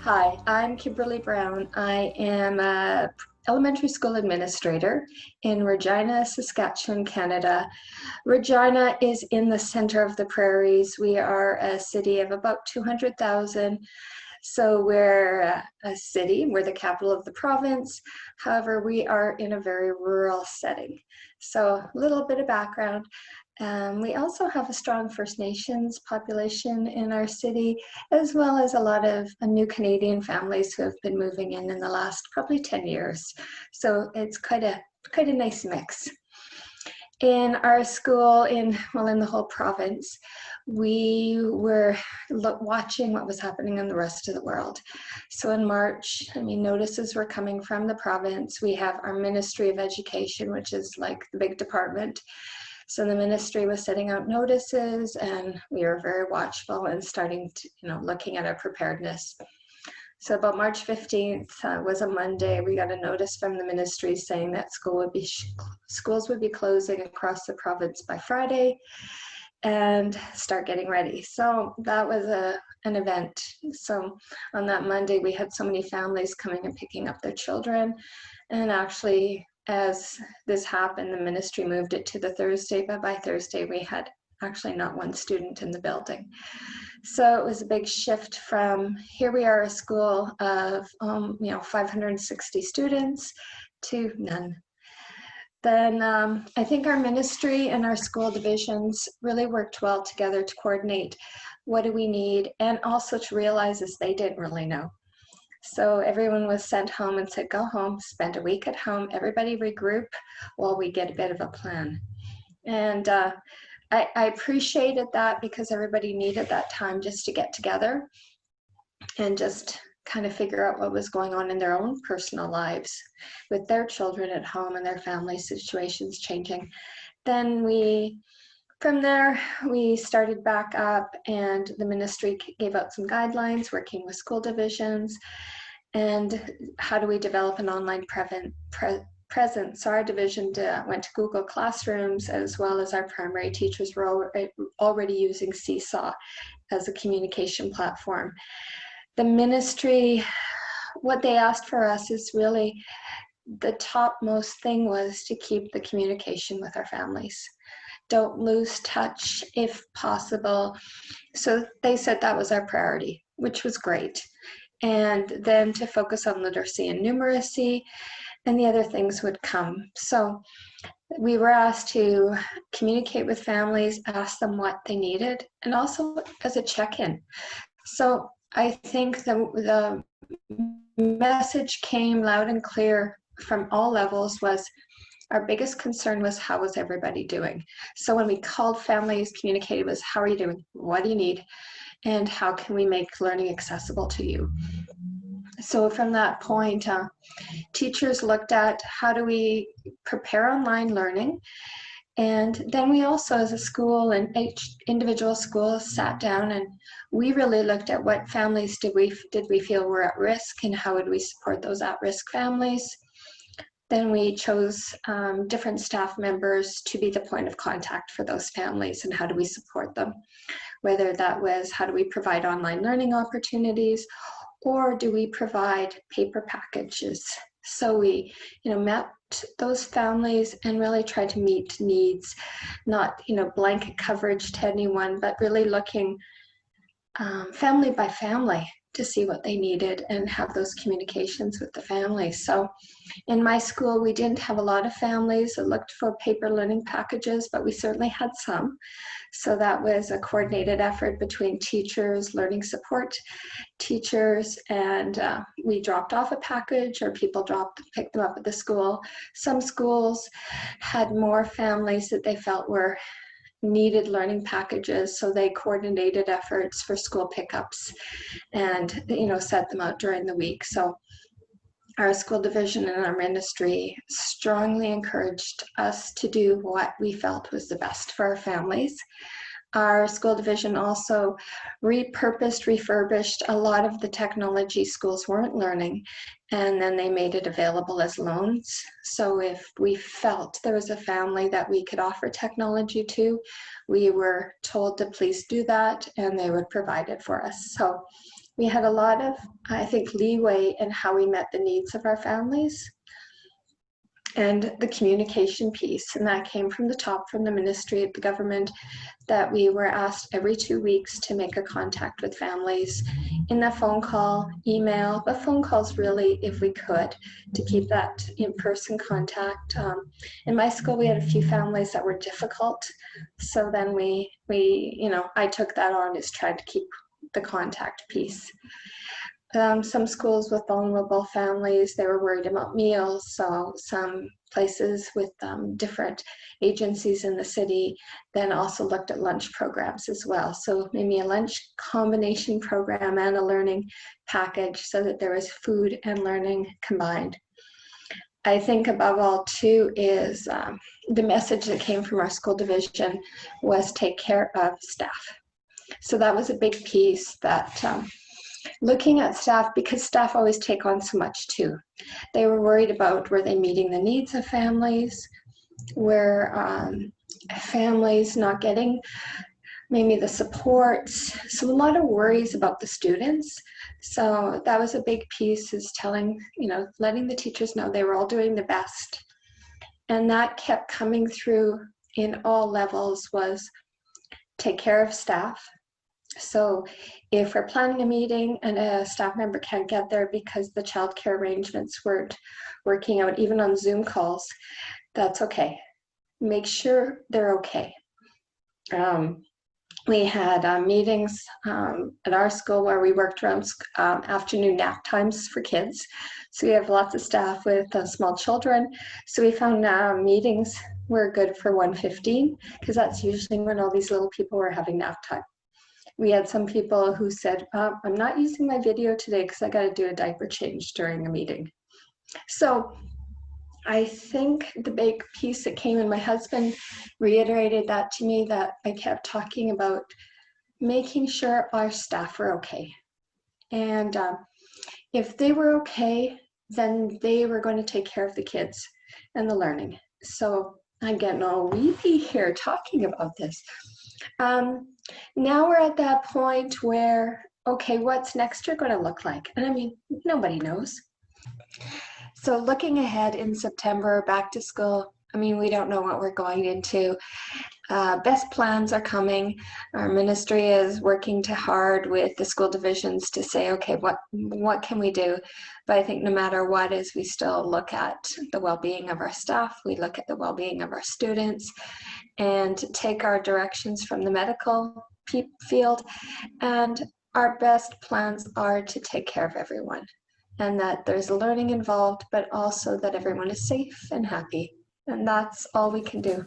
Hi, I'm Kimberly Brown. I am a elementary school administrator in Regina, Saskatchewan, Canada. Regina is in the center of the prairies. We are a city of about 200,000. So we're a city, we're the capital of the province. However, we are in a very rural setting. So a little bit of background. We also have a strong First Nations population in our city, as well as a lot of new Canadian families who have been moving in the last probably 10 years. So it's quite a nice mix. In our school, in the whole province, we were watching what was happening in the rest of the world. So in March, notices were coming from the province. We have our Ministry of Education, which is like the big department. So the ministry was setting out notices, and we were very watchful and starting to, looking at our preparedness. So about March 15th was a Monday. We got a notice from the ministry saying that schools would be closing across the province by Friday and start getting ready. So that was an event. So on that Monday, we had so many families coming and picking up their children. And actually, as this happened, the ministry moved it to the Thursday, but by Thursday, we had actually not one student in the building. So it was a big shift from here we are a school of 560 students to none. Then I think our ministry and our school divisions really worked well together to coordinate what do we need, and also to realize is they didn't really know. So everyone was sent home and said, go home, spend a week at home, everybody regroup while we get a bit of a plan. And I appreciated that because everybody needed that time just to get together and just kind of figure out what was going on in their own personal lives with their children at home and their family situations changing. Then from there, we started back up, and the ministry gave out some guidelines working with school divisions and how do we develop an online presence. So our division went to Google Classrooms, as well as our primary teachers were already using Seesaw as a communication platform. The ministry, what they asked for us is really the topmost thing was to keep the communication with our families. Don't lose touch if possible. So they said that was our priority, which was great. And then to focus on literacy and numeracy, and the other things would come. So we were asked to communicate with families, ask them what they needed, and also as a check-in. So I think the message came loud and clear from all levels was our biggest concern was how was everybody doing. So when we called families, communicated was how are you doing, what do you need, and how can we make learning accessible to you. So from that point, teachers looked at how do we prepare online learning. And then we also, as a school and each individual school, sat down and we really looked at what families did we feel were at risk and how would we support those at-risk families. Then we chose different staff members to be the point of contact for those families and how do we support them. Whether that was how do we provide online learning opportunities, or do we provide paper packages? So we, met those families and really tried to meet needs, not, blanket coverage to anyone, but really looking family by family to see what they needed and have those communications with the families. So in my school, we didn't have a lot of families that looked for paper learning packages, but we certainly had some. So that was a coordinated effort between teachers, learning support teachers, and we dropped off a package or people picked them up at the school. Some schools had more families that they felt needed learning packages, so they coordinated efforts for school pickups and set them out during the week. So our school division and our ministry strongly encouraged us to do what we felt was the best for our families. Our school division also refurbished a lot of the technology schools weren't learning, and then they made it available as loans. So if we felt there was a family that we could offer technology to, we were told to please do that, and they would provide it for us. So We had a lot of, I think, leeway in how we met the needs of our families and the communication piece. And that came from the top, from the ministry of the government, that we were asked every 2 weeks to make a contact with families in a phone call, email, but phone calls really, if we could, to keep that in-person contact. In my school, we had a few families that were difficult. So then I took that on, is trying to keep the contact piece. Some schools with vulnerable families, they were worried about meals. So some places with different agencies in the city then also looked at lunch programs as well. So maybe a lunch combination program and a learning package so that there was food and learning combined. I think above all too is the message that came from our school division was take care of staff. So that was a big piece, that looking at staff, because staff always take on so much too. They were worried about, were they meeting the needs of families? Were families not getting maybe the supports? So a lot of worries about the students. So that was a big piece, is letting the teachers know they were all doing the best. And that kept coming through in all levels, was take care of staff. So if we're planning a meeting and a staff member can't get there because the childcare arrangements weren't working out, even on Zoom calls, that's okay. Make sure they're okay. We had meetings at our school where we worked around afternoon nap times for kids. So we have lots of staff with small children. So we found meetings were good for 1:15, because that's usually when all these little people were having nap time. We had some people who said, I'm not using my video today because I got to do a diaper change during a meeting. So I think the big piece that came, and my husband reiterated that to me, that I kept talking about making sure our staff were okay. And if they were okay, then they were going to take care of the kids and the learning. So I'm getting all weepy here talking about this. Now we're at that point where, okay, what's next year going to look like? And I mean, nobody knows. So looking ahead in September, back to school, I mean, we don't know what we're going into. Best plans are coming. Our ministry is working hard with the school divisions to say, okay, what can we do? But I think no matter what is, we still look at the well-being of our staff. We look at the well-being of our students, and take our directions from the medical field. And our best plans are to take care of everyone, and that there's learning involved, but also that everyone is safe and happy. And that's all we can do.